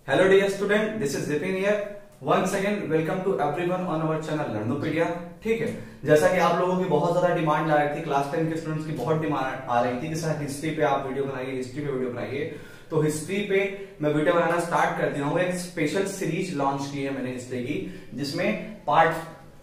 Hello dear student, this is Zipin here. Once again, welcome to everyone on our channel Learnopedia. ठीक है, जैसा कि आप लोगों की बहुत ज्यादा डिमांड आ रही थी, क्लास 10 के स्टूडेंट्स की बहुत डिमांड आ रही थी कि सर हिस्ट्री पे आप वीडियो बनाइए, हिस्ट्री पे वीडियो बनाइए। तो हिस्ट्री पे मैं वीडियो बनाना स्टार्ट कर दिया हूँ। एक स्पेशल सीरीज लॉन्च की है मैंने हिस्ट्री की, जिसमें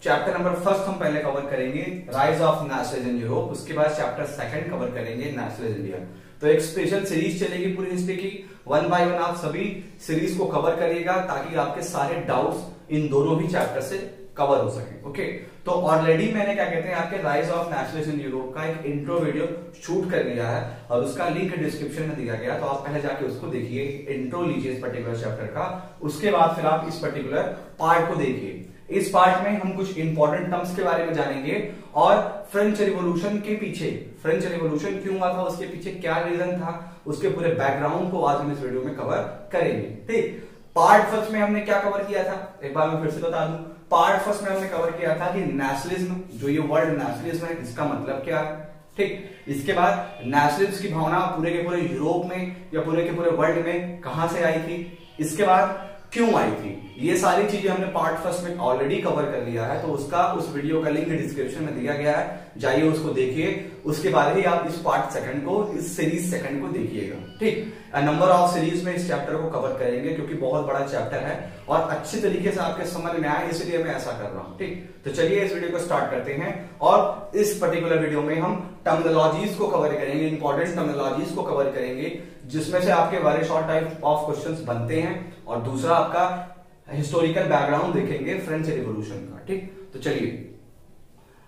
चैप्टर नंबर फर्स्ट हम पहले कवर करेंगे, rise of nationalism in Europe. उसके बाद चैप्टर सेकंड कवर करेंगे, नेशनलिज्म इंडिया। तो एक स्पेशल सीरीज चलेगी पूरी हिस्ट्री की, वन बाय वन आप सभी सीरीज को कवर करिएगा ताकि आपके सारे डाउट्स इन दोनों भी चैप्टर से कवर हो सके। ओके, तो ऑलरेडी मैंने क्या कहते हैं आपके rise of nationalism in Europe का एक इंट्रो वीडियो शूट कर लिया है और उसका लिंक डिस्क्रिप्शन में दिया गया, तो आप पहले जाके उसको देखिए, इंट्रो लीजिए इस पर्टिकुलर चैप्टर का। उसके बाद फिर आप इस पर्टिकुलर पार्ट को देखिए। इस पार्ट में हम कुछ इंपॉर्टेंट टर्म्स के बारे में जानेंगे और फ्रेंच रिवॉल्यूशन के पीछे, फ्रेंच रिवॉल्यूशन क्यों हुआ था, उसके पीछे क्या रीजन था, उसके पूरे बैकग्राउंड को आज हम इस वीडियो में कवर करेंगे। ठीक, पार्ट फर्स्ट में हमने क्या कवर किया था, एक बार मैं फिर से बता दूं। पार्ट फर्स्ट में हमने कवर किया था कि नेशनलिज्म, जो ये वर्ड नेशनलिज्म है, इसका मतलब क्या है। ठीक, इसके बाद नेशनलिज्म की भावना पूरे के पूरे यूरोप में या पूरे के पूरे वर्ल्ड में कहां से आई थी, इसके बाद क्यों आई थी, ये सारी चीजें हमने पार्ट फर्स्ट में ऑलरेडी कवर कर लिया है। तो उस वीडियो का लिंक डिस्क्रिप्शन में दिया गया है, जाइए उसको देखिए। उसके बाद ही आप इस पार्ट सेकंड को, इस सीरीज सेकंड को देखिएगा। ठीक, नंबर ऑफ सीरीज में इस चैप्टर को कवर करेंगे क्योंकि बहुत बड़ा चैप्टर है और अच्छी तरीके से आपके समझ में आए, इसलिए मैं ऐसा कर रहा हूं। ठीक, तो चलिए इस वीडियो को स्टार्ट करते हैं और इस पर्टिकुलर वीडियो में हम टर्मिनोलॉजीज को कवर करेंगे, इंपॉर्टेंट टर्मिनोलॉजीज को कवर करेंगे, जिसमें से आपके very short type of questions बनते हैं और दूसरा आपका हिस्टोरिकल बैकग्राउंड देखेंगे फ्रेंच रिवॉल्यूशन का। ठीक, तो चलिए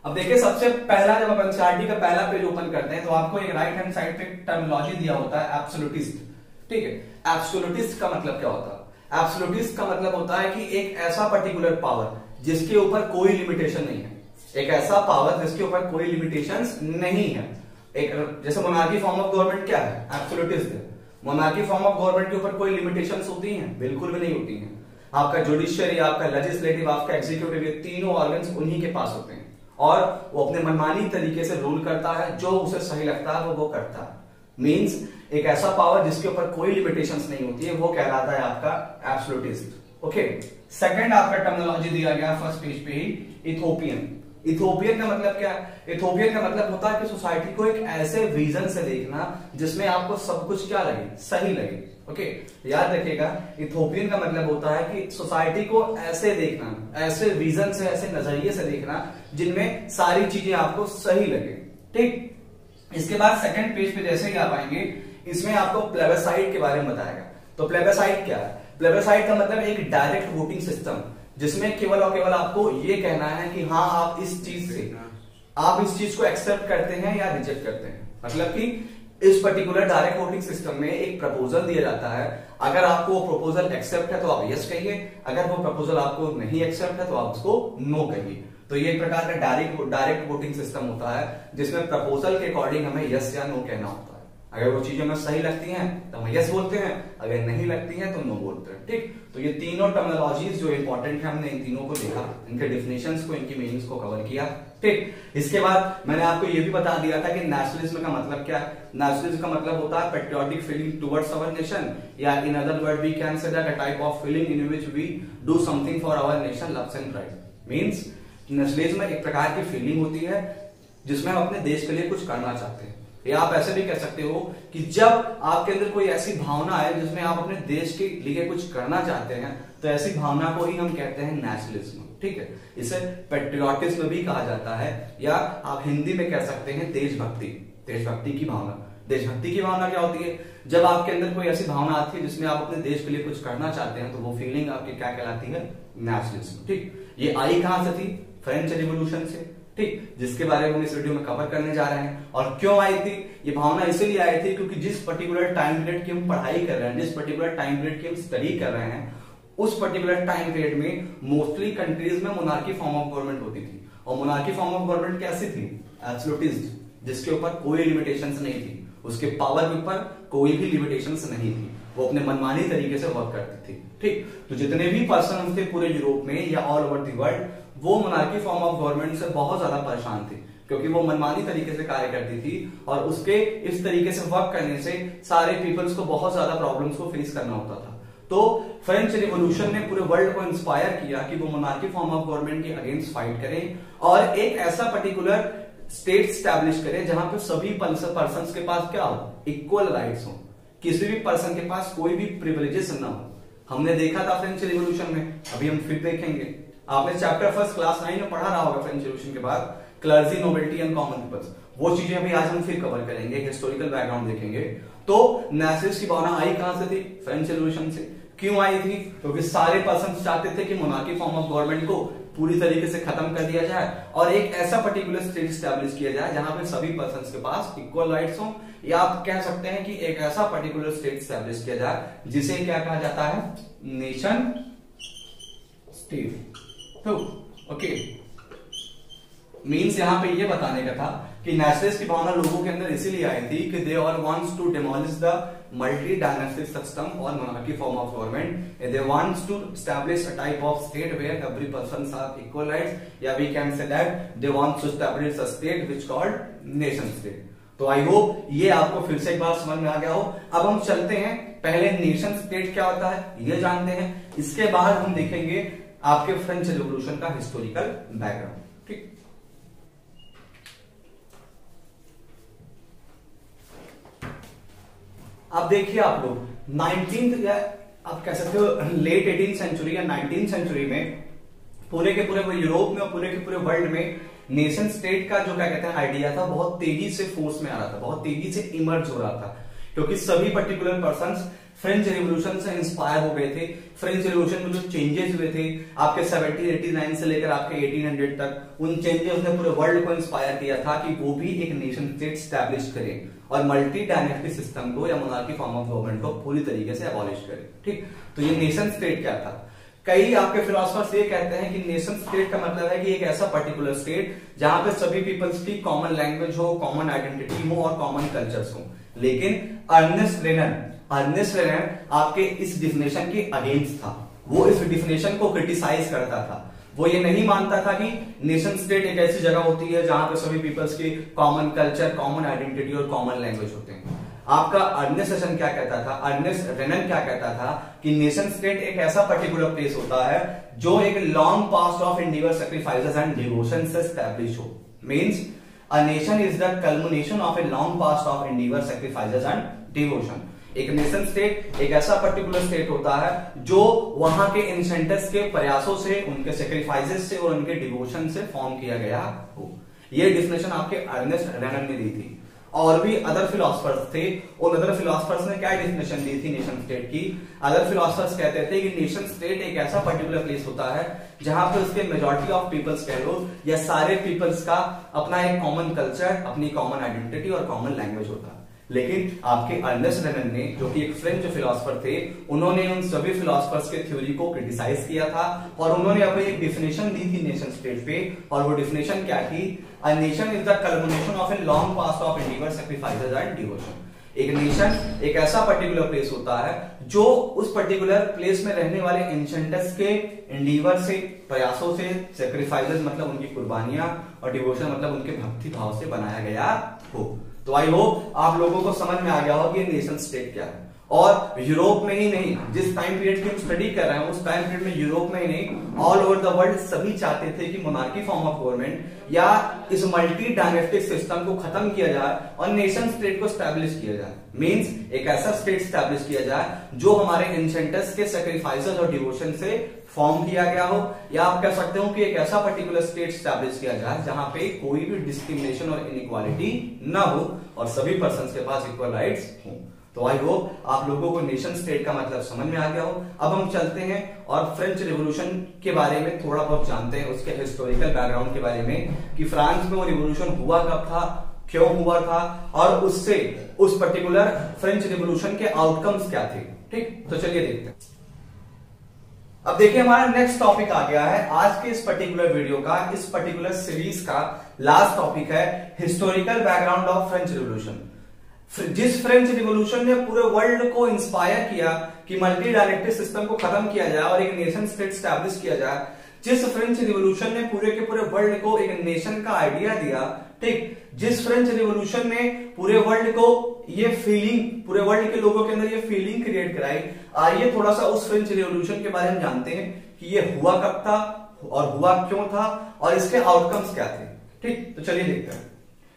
अब देखिए, सबसे पहला जब आप एनसीईआरटी का पहला पेज ओपन करते हैं तो आपको एक राइट हैंड साइड पे टर्मिनोलॉजी दिया होता है, एब्सोल्यूटिस्ट। ठीक है, एब्सोल्यूटिस्ट का मतलब क्या होता है? एब्सोल्यूटिस्ट का मतलब होता है कि एक ऐसा पर्टिकुलर पावर जिसके ऊपर कोई लिमिटेशन नहीं है, एक ऐसा पावर जिसके ऊपर कोई लिमिटेशंस नहीं है। एक जैसे मोनार्की फॉर्म ऑफ गवर्नमेंट क्या है, एब्सोल्यूटिस्ट है। मोनार्की फॉर्म ऑफ गवर्नमेंट के ऊपर कोई लिमिटेशंस होती हैं? बिल्कुल भी नहीं होती हैं। आपका जुडिशियरी, आपका लेजिस्लेटिव, आपका एग्जीक्यूटिव, ये तीनों ऑर्गन्स उन्हीं के पास होते हैं और वो अपने मनमानी तरीके से रूल करता है, जो उसे सही लगता है वो करता है। मींस एक ऐसा पावर जिसके ऊपर कोई लिमिटेशंस नहीं होती है, वो कहलाता है आपका एब्सोल्यूटिस्ट। ओके, सेकंड आपका टर्मिनोलॉजी दिया गया फर्स्ट पेज पे ही, इथोपियन। इथोपियन का मतलब क्या है? इथोपियन का मतलब होता है कि सोसाइटी को एक ऐसे विजन से देखना जिसमें आपको सब कुछ क्या लगे, सही लगे। ओके, याद रखिएगा, इथोपियन का मतलब होता है कि सोसाइटी को ऐसे देखना, ऐसे विजन से, ऐसे नजरिए से देखना जिनमें सारी चीजें आपको सही लगे। ठीक, इसके बाद सेकंड पेज पे जैसे ही आप आएंगे, इसमें आपको प्लेबेसाइट के बारे में बताएगा। तो प्लेबेसाइट क्या है? प्लेबेसाइट का मतलब एक डायरेक्ट वोटिंग सिस्टम, जिसमें केवल और केवल आपको ये कहना है कि हाँ आप इस चीज को एक्सेप्ट करते हैं या रिजेक्ट करते हैं। मतलब कि इस पर्टिकुलर डायरेक्ट वोटिंग सिस्टम में एक प्रपोजल दिया जाता है, अगर आपको वो प्रपोजल एक्सेप्ट है तो आप यस कहिए, अगर वो प्रपोजल आपको नहीं एक्सेप्ट है तो आप उसको नो कहिए। तो ये एक प्रकार का डायरेक्ट वोटिंग सिस्टम होता है जिसमें प्रपोजल के अकॉर्डिंग हमें यस या नो कहना होता है। अगर वो चीजें हमें सही लगती हैं तो हम यस बोलते हैं, अगर नहीं लगती हैं तो नो बोलते हैं। ठीक, तो ये तीनों टर्मिनोलॉजीज जो इंपॉर्टेंट है, हमने इन तीनों को देखा, इनके डिफिनेशंस को, इनकी मीनिंग्स को कवर किया। ठीक, इसके बाद मैंने आपको ये भी बता दिया था कि नेशनलिज्म का मतलब क्या है। नेशनलिज्म का मतलब होता है patriotic feeling towards our nation, या in other word we can say that a type of feeling in which we do something for our nation, loves and pride. Means nationalism एक प्रकार की फीलिंग होती है जिसमें हम अपने देश के लिए कुछ करना चाहते हैं, या आप ऐसे भी कह सकते हो कि जब आपके अंदर कोई ऐसी भावना है जिसमें आप अपने देश के लिए कुछ करना चाहते हैं, तो ऐसी भावना को ही हम कहते हैं नेशनलिज्म। ठीक है, इसे पेट्रियोटिज्म भी कहा जाता है, या आप हिंदी में कह सकते हैं देशभक्ति, देशभक्ति की भावना। देशभक्ति की भावना क्या होती है? जब आपके अंदर कोई ऐसी भावना आती है जिसमें आप अपने देश के लिए कुछ करना चाहते हैं, तो वो फीलिंग आपकी क्या कहलाती है? नेशनलिज्म। ठीक, ये आई कहां से थी? फ्रेंच रिवॉल्यूशन से। ठीक, जिसके बारे में हम इस वीडियो में कवर करने जा रहे हैं। और क्यों आई थी ये भावना? इसलिए आई थी क्योंकि जिस पर्टिकुलर टाइम पीरियड की हम पढ़ाई कर रहे हैं, जिस पर्टिकुलर टाइम पीरियड की हम स्टडी कर रहे हैं, उस पर्टिकुलर टाइम पीरियड में मोस्टली कंट्रीज में मोनार्की फॉर्म ऑफ गवर्नमेंट होती थी। और मोनार्की फॉर्म ऑफ गवर्नमेंट कैसी थी? एब्सोल्यूटिस्ट, जिसके ऊपर कोई लिमिटेशंस नहीं थी, उसके पावर के ऊपर कोई भी लिमिटेशंस नहीं थी, वो अपने मनमानी तरीके से वर्क करती थी। ठीक, तो जितने भी पर्सन थे पूरे यूरोप में या ऑल ओवर द वर्ल्ड, वो मोनार्की फॉर्म ऑफ गवर्नमेंट से बहुत ज्यादा परेशान थे, क्योंकि वो मनमानी तरीके से कार्य करती थी और उसके इस तरीके से वर्क करने से सारे पीपल्स को बहुत ज्यादा प्रॉब्लम्स को फेस करना होता था। तो फ्रेंच रिवॉल्यूशन ने पूरे वर्ल्ड को इंस्पायर किया कि वो मोनार्की फॉर्म ऑफ गवर्नमेंट के अगेंस्ट फाइट करें और एक ऐसा पर्टिकुलर स्टेट स्टैब्लिश करें जहां पे सभी पर्सन के पास क्या हो, इक्वल राइट्स हो, किसी भी पर्सन के पास कोई भी प्रिविलेजेस ना हो। हमने देखा था फ्रेंच रिवॉल्यूशन में, अभी हम फिर देखेंगे। आपने चैप्टर फर्स्ट क्लास 9 में पढ़ा रहा होगा फ्रेंच रिवॉल्यूशन के बाद clergy, nobility and common peoples. वो चीजें अभी आज हम फिर कवर करेंगे, हिस्टोरिकल बैकग्राउंड देखेंगे। तो नेशनलिस्ट की भावना आई कहां से थी? फ्रेंच रिवॉल्यूशन से। क्यों आई थी? क्योंकि सारे पर्सन चाहते थे कि मोनार्की फॉर्म ऑफ गवर्नमेंट को पूरी तरीके से खत्म कर दिया जाए और एक ऐसा पर्टिकुलर स्टेट स्टैब्लिश किया जाए जहां पे सभी पर्सन के पास इक्वल राइट्स हो, या आप कह सकते हैं कि एक ऐसा पर्टिकुलर स्टेट स्टैब्लिश किया जाए जिसे क्या कहा जाता है? Nation state. तो ओके, मीन्स यहां पे ये बताने का था कि नेशनलिस्ट की भावना लोगों के अंदर इसीलिए आई थी कि they all wants to demolish the multi dynastic system और monarchy form of government. They wants to establish a type of state where every person have equal rights, या we can say that they wants to establish a state which called nation state. तो I hope ये आपको फिर से एक बार समझ में आ गया हो। अब हम चलते हैं, पहले नेशन स्टेट क्या होता है ये जानते हैं, इसके बाद हम देखेंगे आपके फ्रेंच रिवॉल्यूशन का हिस्टोरिकल बैकग्राउंड। ठीक, अब देखिए आप लोग 19th या आप कह सकते हो लेट 18th सेंचुरी या 19th सेंचुरी में पूरे के पूरे यूरोप में और पूरे के पूरे वर्ल्ड में नेशन स्टेट का जो क्या कहते हैं आइडिया था बहुत तेजी से फोर्स में आ रहा था, बहुत तेजी से इमर्ज हो रहा था, क्योंकि सभी पर्टिकुलर पर्संस फ्रेंच रिवॉल्यूशन से इंस्पायर हो गए थे। फ्रेंच रिवॉल्यूशन में जो चेंजेस हुए थे आपके 1789 से लेकर आपके 1800 तक, उन चेंजेस ने पूरे वर्ल्ड को इंस्पायर किया था कि वो भी एक नेशन स्टेट स्टैब्लिश करें और मल्टी डायनेस्टिक सिस्टम को या मोनार्की फॉर्म ऑफ गवर्नमेंट को पूरी तरीके से अबॉलिश करें। ठीक, तो ये नेशन स्टेट क्या था? कई आपके फिलोसफर्स ये कहते हैं कि नेशन स्टेट का मतलब है कि एक ऐसा पर्टिकुलर स्टेट जहां पे सभी पीपल्स की कॉमन लैंग्वेज हो, कॉमन आइडेंटिटी हो और कॉमन कल्चर्स हो। लेकिन अर्नेस्ट रेनन आपके इस डिफिनेशन के अगेंस्ट था, वो इस डिफिनेशन को क्रिटिसाइज करता था। वो ये नहीं मानता था कि नेशन स्टेट एक ऐसी जगह होती है जहां पे सभी पीपल्स की कॉमन कल्चर, कॉमन आइडेंटिटी और कॉमन लैंग्वेज होते हैं। आपका अर्नेस्ट क्या कहता था? अर्नेस्ट रेनन क्या कहता था कि नेशन स्टेट एक ऐसा पर्टिकुलर प्लेस होता है जो एक long past of endeavour, sacrifices and devotion से एस्टैब्लिश हो। Means a nation is the culmination of a long past of endeavour, sacrifices and devotion. एक नेशन स्टेट एक ऐसा पर्टिकुलर स्टेट होता है जो वहां के एंसेंटर्स के प्रयासों से, उनके सैक्रिफाइसेस से और उनके डिवोशन से फॉर्म किया गया हो। यह डिफिनेशन आपके अर्नेस्ट रेनन ने दी थी। और भी अदर फिलोसफर्स थे, उन अदर फिलोसफर्स ने क्या डेफिनेशन दी थी नेशन स्टेट की? अदर फिलोसफर्स कहते थे कि नेशन स्टेट एक ऐसा पर्टिकुलर प्लेस होता है जहां पे उसके मेजॉरिटी ऑफ पीपल्स कह लो या सारे पीपल्स का अपना एक कॉमन कल्चर, अपनी कॉमन आइडेंटिटी और कॉमन लैंग्वेज होता है। लेकिन आपके अर्नेस्ट रेनन ने, जो कि एक फ्रेंच फिलोसफर थे, उन्होंने उन सभी फिलोसफर्स के थ्योरी को क्रिटिसाइज किया था और उन्होंने अपनी एक डिफिनेशन दी थी नेशन स्टेट पे। और वो डिफिनेशन क्या थी? A nation is the culmination of a long past of endeavour, sacrifices and devotion. एक नेशन एक ऐसा पर्टिकुलर प्लेस होता है जो उस पर्टिकुलर प्लेस में रहने वाले एंशेंटस के एंडीवर से, प्रयासों से, सैक्रिफाइसेस मतलब उनकी कुर्बानियां और डिवोशन मतलब उनके भक्ति भाव से बनाया गया हो। तो आई होप आप लोगों को समझ में आ गया हो कि नेशन स्टेट क्या है। और यूरोप में ही नहीं, जिस टाइम पीरियड की हम स्टडी कर रहे हैं उस टाइम पीरियड में यूरोप में ही नहीं, ऑल ओवर द वर्ल्ड सभी चाहते थे कि मोनार्की फॉर्म ऑफ गवर्नमेंट या इस मल्टी डायनेस्टिक सिस्टम को खत्म किया जाए और नेशन स्टेट को स्टैब्लिश किया जाए। मींस एक ऐसा स्टेट स्टैब्लिश किया जाए जो हमारे एंसेंटर्स के सैक्रिफाइसेस और डिवोशन से फॉर्म किया गया हो, या आप कह सकते हो कि एक ऐसा पर्टिकुलर स्टेट स्टैब्लिश किया जाए जहां पे कोई भी डिस्क्रिमिनेशन और इनइक्वालिटी ना हो और सभी पर्संस के पास इक्वल राइट्स हो। तो आई होप आप लोगों को नेशन स्टेट का मतलब समझ में आ गया हो। अब हम चलते हैं और फ्रेंच रिवॉल्यूशन के बारे में थोड़ा बहुत जानते हैं, उसके हिस्टोरिकल बैकग्राउंड के बारे में कि फ्रांस में वो रिवॉल्यूशन हुआ कब था, क्यों हुआ था और उससे उस पर्टिकुलर फ्रेंच रिवॉल्यूशन के आउटकम्स क्या थे। ठीक, तो चलिए देखते हैं। अब देखिए हमारा नेक्स्ट टॉपिक आ गया है आज के इस पर्टिकुलर वीडियो का, इस पर्टिकुलर सीरीज का लास्ट टॉपिक है historical background of French revolution. जिस फ्रेंच रिवॉल्यूशन ने पूरे वर्ल्ड को इंस्पायर किया कि मल्टी डायनेस्टिक सिस्टम को खत्म किया जाए और एक नेशन स्टेट स्टैब्लिश किया जाए, जिस फ्रेंच रिवॉल्यूशन ने पूरे के पूरे वर्ल्ड को एक नेशन का आइडिया दिया ठीक। जिस फ्रेंच रिवॉल्यूशन ने पूरे वर्ल्ड को ये फीलिंग, पूरे वर्ल्ड के लोगों के अंदर ये फीलिंग क्रिएट कराई, आइए थोड़ा सा उस फ्रेंच रिवॉल्यूशन के बारे में जानते हैं कि ये हुआ कब था और हुआ क्यों था और इसके आउटकम्स क्या थे। ठीक, तो चलिए देखते हैं।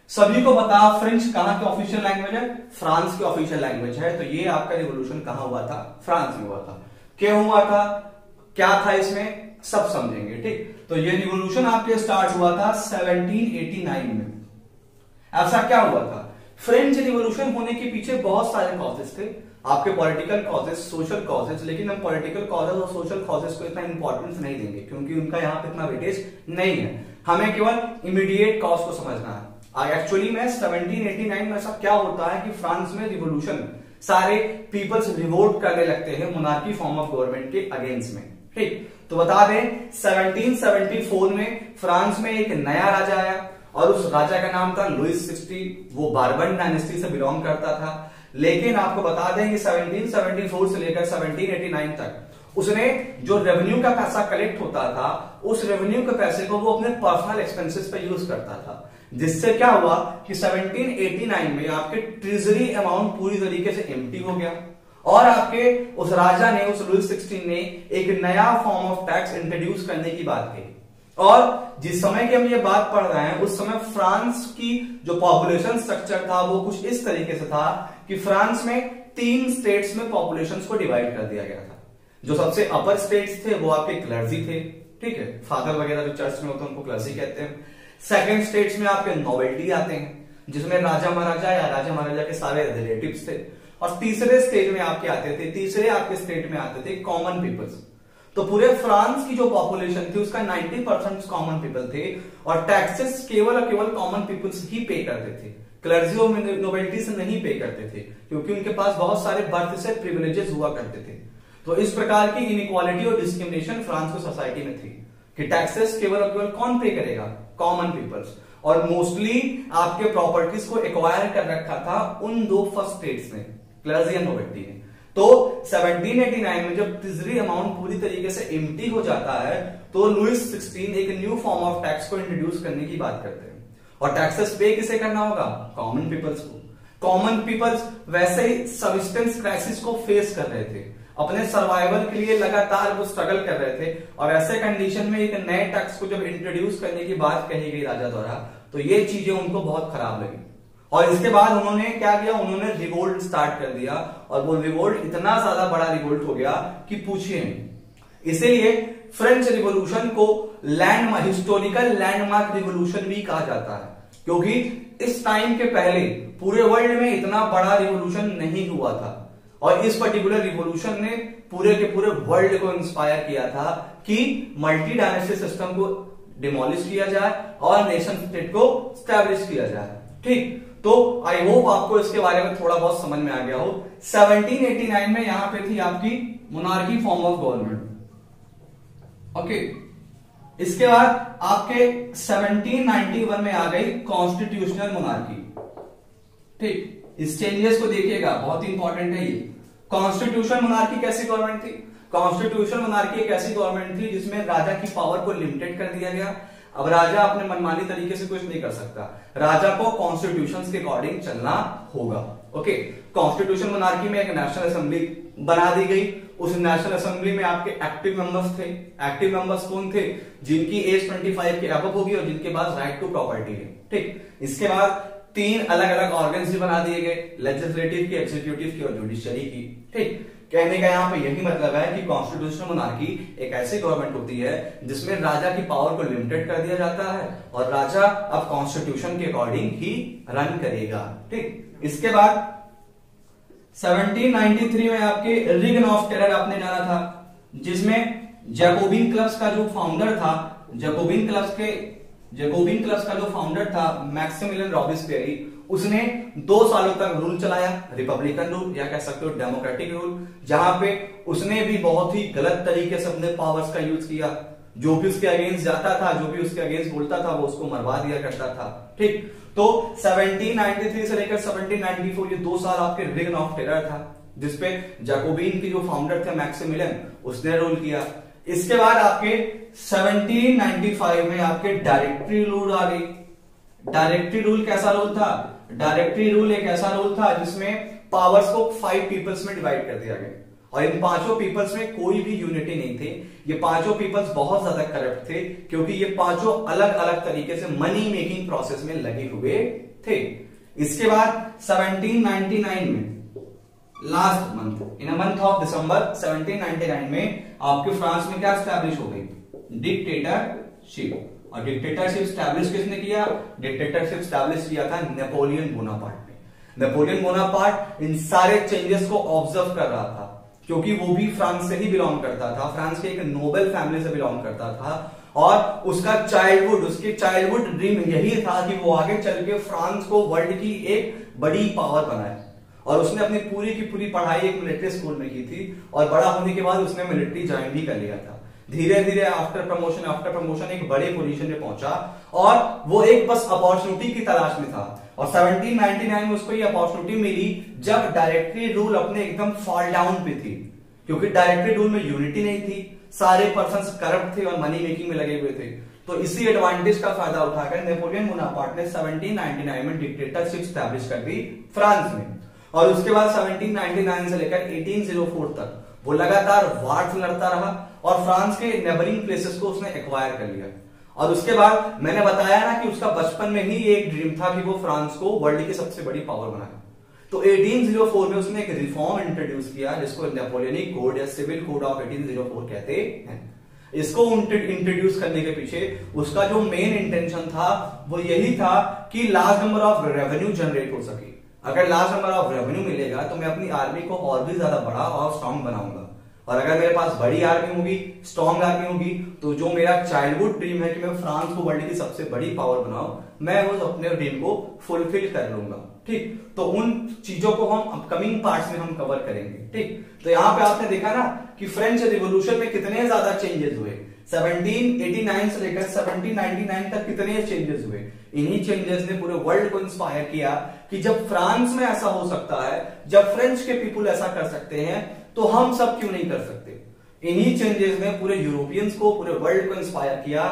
सभी को पता फ्रेंच कहां की ऑफिशियल लैंग्वेज है? फ्रांस की ऑफिशियल लैंग्वेज है। तो ये आपका रिवॉल्यूशन कहां हुआ था? फ्रांस में हुआ था। क्यों हुआ था, क्या था इसमें, सब समझेंगे। ठीक, तो ये रिवॉल्यूशन आपके स्टार्ट हुआ था 1789 में। ऐसा क्या हुआ था? फ्रेंच रिवॉल्यूशन होने के पीछे बहुत सारे कॉजेस थे, आपके पॉलिटिकल कॉजेस, सोशल कॉजेस, लेकिन हम पॉलिटिकल कॉजेस और सोशल कॉजेस को इतना इंपॉर्टेंस नहीं देंगे क्योंकि उनका यहाँ पे इतना वेटेज नहीं है। हमें केवल इमीडिएट कॉज को समझना है। एक्चुअली में 1789 में ऐसा क्या होता है कि फ्रांस में रिवॉल्यूशन, सारे पीपल्स रिवोल्ट करने लगते हैं मोनार्की फॉर्म ऑफ गवर्नमेंट के अगेंस्ट में। ठीक, तो बता दें 1774 में फ्रांस में एक नया राजा आया और उस राजा का नाम था लुइस 16। वो बार्बन डायनेस्टी से बिलोंग करता था। लेकिन आपको बता दें कि 1774 से लेकर 1789 तक उसने जो रेवेन्यू का पैसा कलेक्ट होता था, उस रेवेन्यू के पैसे को वो अपने पर्सनल एक्सपेंसेस पे यूज करता था, जिससे क्या हुआ कि 1789 में आपके ट्रेजरी अमाउंट पूरी तरीके से एम्प्टी हो गया और आपके उस राजा ने, उस लुइस 16 ने एक नया फॉर्म ऑफ टैक्स इंट्रोड्यूस करने की बात कही। और जिस समय की हम ये बात पढ़ रहे हैं उस समय फ्रांस की जो पॉपुलेशन स्ट्रक्चर था वो कुछ इस तरीके से था कि फ्रांस में 3 स्टेट्स में पॉपुलेशन को डिवाइड कर दिया गया था। जो सबसे अपर स्टेट्स थे वो आपके क्लर्जी थे, ठीक है, फादर वगैरह जो चर्च में होते हैं उनको क्लर्जी कहते हैं। सेकंड स्टेट्स में आपके नोबेल्टी आते हैं जिसमें राजा महाराजा या राजा महाराजा के सारे रिलेटिव्स थे। और तीसरे स्टेज में आपके आते थे, तीसरे आपके स्टेट में आते थे कॉमन पीपल्स। तो पूरे फ्रांस की जो पॉपुलेशन थी उसका 90% कॉमन पीपल थे और टैक्सेस केवल और केवल कॉमन पीपल्स ही पे करते थे, क्लर्जी और नोबेल्टी से नहीं पे करते थे क्योंकि उनके पास बहुत सारे बर्थ से प्रिविलेजेस हुआ करते थे। तो इस प्रकार की इनइक्वालिटी और डिस्क्रिमिनेशन फ्रांस की सोसाइटी में थी कि टैक्सेस केवल और केवल कौन पे करेगा? Common peoples. और मोस्टली आपके प्रॉपर्टीज को एक्वायर कर रखा था उन 2 फर्स्ट स्टेट्स ने, क्लर्जी और नोबेल्टी ने। तो 1789 में जब ट्रेजरी अमाउंट पूरी तरीके से एम्प्टी हो जाता है तो लुइस 16 एक न्यू फॉर्म ऑफ टैक्स को इंट्रोड्यूस करने की बात करते हैं। और टैक्सेस पे किसे करना होगा? कॉमन पीपल्स को। कॉमन पीपल्स वैसे ही सब्सिस्टेंस क्राइसिस को फेस कर रहे थे, अपने सर्वाइवल के लिए लगातार वो स्ट्रगल कर रहे थे और ऐसे कंडीशन में एक नए टैक्स को जब इंट्रोड्यूस करने की बात कही गई राजा द्वारा तो ये चीजें उनको बहुत खराब लगी। और इसके बाद उन्होंने क्या किया? उन्होंने रिवोल्ट स्टार्ट कर दिया और वो रिवोल्ट इतना ज्यादा बड़ा रिवोल्ट हो गया कि पूछिए नहीं। इसीलिए फ्रेंच रिवॉल्यूशन को हिस्टोरिकल लैंडमार्क रिवॉल्यूशन भी कहा जाता है क्योंकि इस टाइम के पहले पूरे वर्ल्ड में इतना बड़ा रिवॉल्यूशन नहीं हुआ था और इस पर्टिकुलर रिवॉल्यूशन ने पूरे के पूरे वर्ल्ड को इंस्पायर किया था कि मल्टी डायनेस्टी सिस्टम को डिमोलिश किया जाए और नेशन स्टेट को स्टैब्लिश किया जाए। ठीक, तो आई होप आपको इसके बारे में थोड़ा बहुत समझ में आ गया हो। 1789 में यहां पे थी आपकी monarchy form of government. Okay, इसके बाद आपके 1791 में आ गई कॉन्स्टिट्यूशनल मोनार्की। ठीक, इस चेंजेस को देखिएगा, बहुत इंपॉर्टेंट है ये। कॉन्स्टिट्यूशनल मोनार्की कैसी गवर्नमेंट थी? कॉन्स्टिट्यूशनल मोनार्की एक ऐसी गवर्नमेंट थी जिसमें राजा की पावर को लिमिटेड कर दिया गया। अब राजा अपने मनमानी तरीके से कुछ नहीं कर सकता, राजा को कॉन्स्टिट्यूशन के अकॉर्डिंग चलना होगा। ओके, कॉन्स्टिट्यूशन मोनार्की में एक नेशनल असेंबली बना दी गई। उस नेशनल असेंबली में आपके एक्टिव मेंबर्स थे। एक्टिव मेंबर्स कौन थे? जिनकी एज 25 के अबव होगी और जिनके पास राइट टू प्रॉपर्टी है। ठीक, इसके बाद 3 अलग अलग ऑर्गन्स भी बना दिए गए, लेजिस्लेटिव की, एग्जीक्यूटिव की और जुडिशरी की। ठीक, कहने का यहाँ पे यही मतलब है कि कॉन्स्टिट्यूशनल मोनार्की एक ऐसी गवर्नमेंट होती है जिसमें राजा की पावर को लिमिटेड कर दिया जाता है और राजा अब कॉन्स्टिट्यूशन के अकॉर्डिंग ही रन करेगा। ठीक, इसके बाद 1793 में आपके रिगन ऑफ टेरर आपने जाना था जिसमें जैकोबिन क्लब्स का जो फाउंडर था, जैकोबिन क्लब्स का जो फाउंडर था मैक्सिमिलियन रॉबिस्पियरी, उसने 2 सालों तक रूल चलाया, रिपब्लिकन रूल या कह सकते हो डेमोक्रेटिक रूल, जहां पे उसने भी बहुत ही गलत तरीके से अपने पावर्स का यूज किया। जो भी उसके अगेंस्ट जाता था, जो भी उसके अगेंस्ट बोलता था, वो उसको मरवा दिया करता था। ठीक, तो 1793 से लेकर 1794 ये 2 साल आपके रिगन ऑफ टेरर था जिसपे जैकोबिन की जो फाउंडर थे मैक्सिमिलियन, उसने रूल किया। इसके बाद आपके 1795 में आपके डायरेक्टरी रूल आ गई। डायरेक्टरी रूल कैसा रूल था? डायरेक्टरी रूल एक ऐसा रूल था जिसमें पावर्स को 5 पीपल्स में डिवाइड कर दिया गया, और इन 5 पीपल्स में कोई भी यूनिटी नहीं थे। ये 5 पीपल्स बहुत ज्यादा करप्ट थे, क्योंकि ये 5 अलग अलग तरीके से मनी मेकिंग प्रोसेस में लगे हुए थे। इसके बाद 1799 में last month, in month of December 1799 में आपके फ्रांस में क्या स्टैब्लिश हो गई? डिक्टेटरशिप। और डिक्टेटरशिप स्टैब्लिश किसने किया? डिक्टेटरशिप स्टैब्लिश किया था नेपोलियन बोनापार्ट ने। नेपोलियन बोनापार्ट इन सारे चेंजेस को ऑब्जर्व कर रहा था, क्योंकि वो भी फ्रांस से ही बिलोंग करता था, फ्रांस के एक नोबेल फैमिली से बिलोंग करता था, और उसका उसकी चाइल्डहुड ड्रीम यही था कि वो आगे चल के फ्रांस को वर्ल्ड की एक बड़ी पावर बनाए। और उसने अपनी पूरी की पूरी पढ़ाई एक मिलिट्री स्कूल में की थी, और बड़ा होने के बाद उसने मिलिट्री ज्वाइन भी कर लिया था। धीरे धीरे आफ्टर प्रमोशन एक बड़े पोजीशन पे पहुंचा, और वो एक बस अपॉर्चुनिटी की तलाश में था। और 1799 में उसको ये अपॉर्चुनिटी मिली जब डायरेक्टरी रूल अपने एकदम फॉल डाउन पे थी, क्योंकि डायरेक्टरी रूल में यूनिटी नहीं थी, सारे पर्सन्स करप्ट थे और मनी मेकिंग में लगे हुए थे। तो इसी एडवांटेज का फायदा उठाकर नेपोलियन बोनापार्ट ने 1799 में डिक्टेटरशिप स्टैब्लिश कर दी फ्रांस में। और उसके बाद 1799 से लेकर 1804 तक वो लगातार वार्स लड़ता रहा, और फ्रांस के नेबरिंग प्लेसेस को उसने एक्वायर कर लिया। और उसके बाद मैंने बताया ना कि उसका बचपन में ही एक ड्रीम था कि वो फ्रांस को वर्ल्ड की सबसे बड़ी पावर बनाए। तो 1804 में उसने एक रिफॉर्म इंट्रोड्यूस किया, जिसको नेपोलियनिक कोड या सिविल कोड ऑफ 1804 कहते हैं। इसको इंट्रोड्यूस करने के पीछे उसका जो मेन इंटेंशन था वो यही था कि large number of revenue generate हो सके। अगर लार्ज नंबर ऑफ रेवेन्यू मिलेगा तो मैं अपनी आर्मी को और भी ज्यादा बड़ा और स्ट्रॉन्ग बनाऊंगा, और अगर मेरे पास बड़ी आर्मी होगी, स्ट्रॉन्ग आर्मी होगी, तो जो मेरा चाइल्डहुड ड्रीम है कि मैं फ्रांस को वर्ल्ड की सबसे बड़ी पावर बनाऊं, मैं उस अपने ड्रीम को फुलफिल कर लूंगा। ठीक, तो उन चीजों को हम अपकमिंग पार्ट्स में हम कवर करेंगे। ठीक, तो यहाँ पे आपने देखा ना कि फ्रेंच रिवॉल्यूशन में कितने ज्यादा चेंजेस हुए। 1789 से लेकर 1799 तक कितने चेंजेस हुए। इन्हीं चेंजेस ने पूरे वर्ल्ड को इंस्पायर किया कि जब फ्रांस में ऐसा हो सकता है, जब फ्रेंच के पीपुल ऐसा कर सकते हैं, तो हम सब क्यों नहीं कर सकते। इन्हीं चेंजेस ने पूरे यूरोपियंस को, पूरे वर्ल्ड को इंस्पायर किया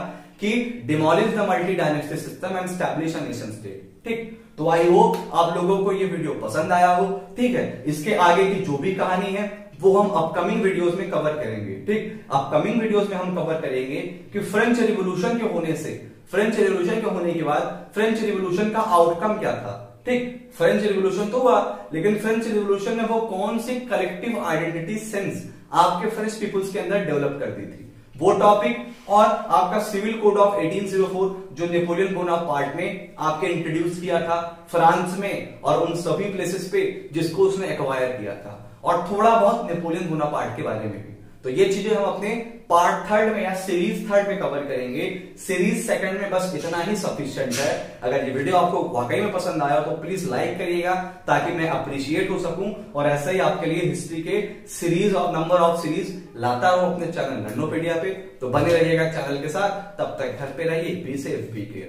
कि demolish the multi dynasty system and establish a nation state. ठीक, तो आई होप आप लोगों को ये वीडियो पसंद आया हो। ठीक है, इसके आगे की जो भी कहानी है वो हम अपकमिंग वीडियोस में कवर करेंगे। ठीक, अपकमिंग वीडियोस में हम कवर करेंगे कि फ्रेंच रिवॉल्यूशन के होने से, फ्रेंच रिवॉल्यूशन के होने के बाद फ्रेंच रिवॉल्यूशन का आउटकम क्या था। ठीक, फ्रेंच रिवॉल्यूशन तो हुआ, लेकिन फ्रेंच रिवॉल्यूशन ने वो कौन सी कलेक्टिव आइडेंटिटी सेंस आपके फ्रेंच पीपुल्स के अंदर डेवलप कर दी थी, वो टॉपिक, और आपका सिविल कोड ऑफ 1804 जो नेपोलियन बोनापार्ट ने आपके इंट्रोड्यूस किया था फ्रांस में, और उन सभी प्लेसेस पे जिसको उसने एक्वायर किया था, और थोड़ा बहुत नेपोलियन बोनापार्ट के बारे में भी। तो ये चीजें हम अपने पार्ट 3 में या सीरीज 3 में कवर करेंगे। सीरीज 2 में बस इतना ही सफिशिएंट है। अगर ये वीडियो आपको वाकई में पसंद आया तो प्लीज लाइक करिएगा, ताकि मैं अप्रिशिएट हो सकूं, और ऐसे ही आपके लिए हिस्ट्री के सीरीज और नंबर ऑफ सीरीज लाता रहूं अपने चैनल लर्नोपीडिया पे। तो बने रहिएगा चैनल के साथ, तब तक घर पे रहिए, बी सेफ, बी केयर।